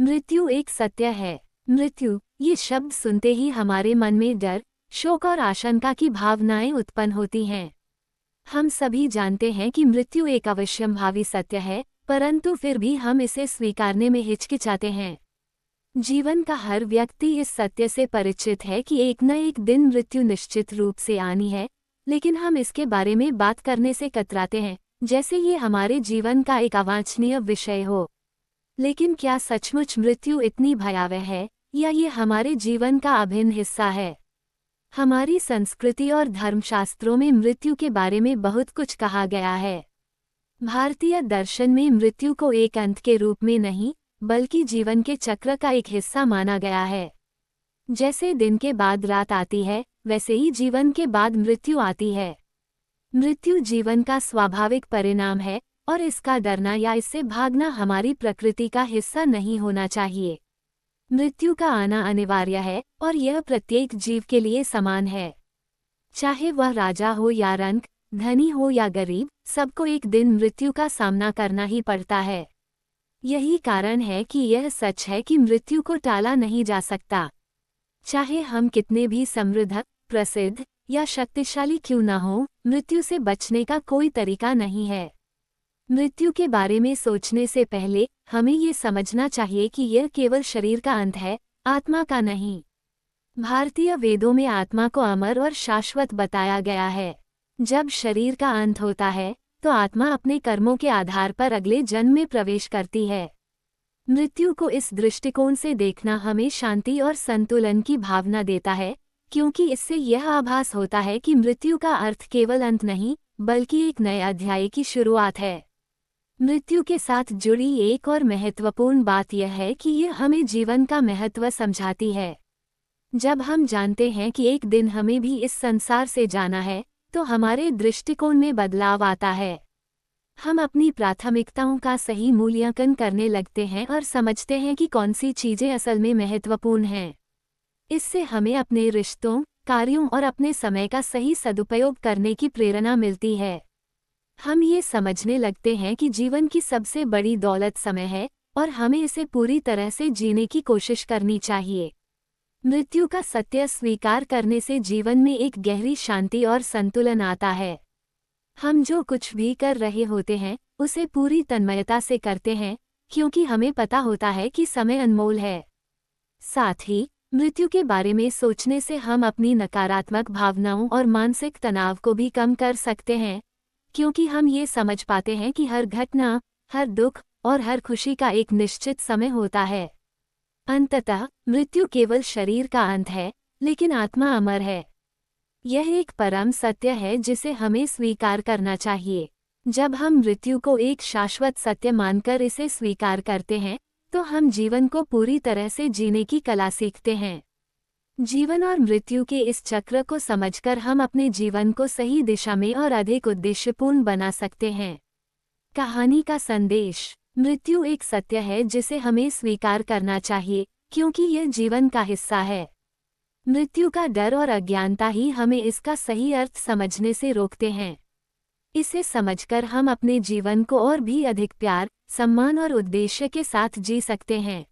मृत्यु एक सत्य है। मृत्यु ये शब्द सुनते ही हमारे मन में डर, शोक और आशंका की भावनाएं उत्पन्न होती हैं। हम सभी जानते हैं कि मृत्यु एक अवश्यंभावी सत्य है, परंतु फिर भी हम इसे स्वीकारने में हिचकिचाते हैं। जीवन का हर व्यक्ति इस सत्य से परिचित है कि एक न एक दिन मृत्यु निश्चित रूप से आनी है, लेकिन हम इसके बारे में बात करने से कतराते हैं, जैसे ये हमारे जीवन का एक अवांछनीय विषय हो। लेकिन क्या सचमुच मृत्यु इतनी भयावह है, या ये हमारे जीवन का अभिन्न हिस्सा है? हमारी संस्कृति और धर्मशास्त्रों में मृत्यु के बारे में बहुत कुछ कहा गया है। भारतीय दर्शन में मृत्यु को एक अंत के रूप में नहीं, बल्कि जीवन के चक्र का एक हिस्सा माना गया है। जैसे दिन के बाद रात आती है, वैसे ही जीवन के बाद मृत्यु आती है। मृत्यु जीवन का स्वाभाविक परिणाम है, और इसका डरना या इससे भागना हमारी प्रकृति का हिस्सा नहीं होना चाहिए। मृत्यु का आना अनिवार्य है, और यह प्रत्येक जीव के लिए समान है। चाहे वह राजा हो या रंक, धनी हो या गरीब, सबको एक दिन मृत्यु का सामना करना ही पड़ता है। यही कारण है कि यह सच है कि मृत्यु को टाला नहीं जा सकता। चाहे हम कितने भी समृद्ध, प्रसिद्ध या शक्तिशाली क्यों न हो, मृत्यु से बचने का कोई तरीका नहीं है। मृत्यु के बारे में सोचने से पहले हमें ये समझना चाहिए कि यह केवल शरीर का अंत है, आत्मा का नहीं। भारतीय वेदों में आत्मा को अमर और शाश्वत बताया गया है। जब शरीर का अंत होता है, तो आत्मा अपने कर्मों के आधार पर अगले जन्म में प्रवेश करती है। मृत्यु को इस दृष्टिकोण से देखना हमें शांति और संतुलन की भावना देता है, क्योंकि इससे यह आभास होता है कि मृत्यु का अर्थ केवल अंत नहीं, बल्कि एक नए अध्याय की शुरुआत है। मृत्यु के साथ जुड़ी एक और महत्वपूर्ण बात यह है कि यह हमें जीवन का महत्व समझाती है। जब हम जानते हैं कि एक दिन हमें भी इस संसार से जाना है, तो हमारे दृष्टिकोण में बदलाव आता है। हम अपनी प्राथमिकताओं का सही मूल्यांकन करने लगते हैं और समझते हैं कि कौन सी चीजें असल में महत्वपूर्ण हैं। इससे हमें अपने रिश्तों, कार्यों और अपने समय का सही सदुपयोग करने की प्रेरणा मिलती है। हम ये समझने लगते हैं कि जीवन की सबसे बड़ी दौलत समय है, और हमें इसे पूरी तरह से जीने की कोशिश करनी चाहिए। मृत्यु का सत्य स्वीकार करने से जीवन में एक गहरी शांति और संतुलन आता है। हम जो कुछ भी कर रहे होते हैं, उसे पूरी तन्मयता से करते हैं, क्योंकि हमें पता होता है कि समय अनमोल है। साथ ही मृत्यु के बारे में सोचने से हम अपनी नकारात्मक भावनाओं और मानसिक तनाव को भी कम कर सकते हैं, क्योंकि हम ये समझ पाते हैं कि हर घटना, हर दुख और हर खुशी का एक निश्चित समय होता है। अंततः मृत्यु केवल शरीर का अंत है, लेकिन आत्मा अमर है। यह एक परम सत्य है जिसे हमें स्वीकार करना चाहिए। जब हम मृत्यु को एक शाश्वत सत्य मानकर इसे स्वीकार करते हैं, तो हम जीवन को पूरी तरह से जीने की कला सीखते हैं। जीवन और मृत्यु के इस चक्र को समझकर हम अपने जीवन को सही दिशा में और अधिक उद्देश्यपूर्ण बना सकते हैं। कहानी का संदेश: मृत्यु एक सत्य है जिसे हमें स्वीकार करना चाहिए, क्योंकि यह जीवन का हिस्सा है। मृत्यु का डर और अज्ञानता ही हमें इसका सही अर्थ समझने से रोकते हैं। इसे समझकर हम अपने जीवन को और भी अधिक प्यार, सम्मान और उद्देश्य के साथ जी सकते हैं।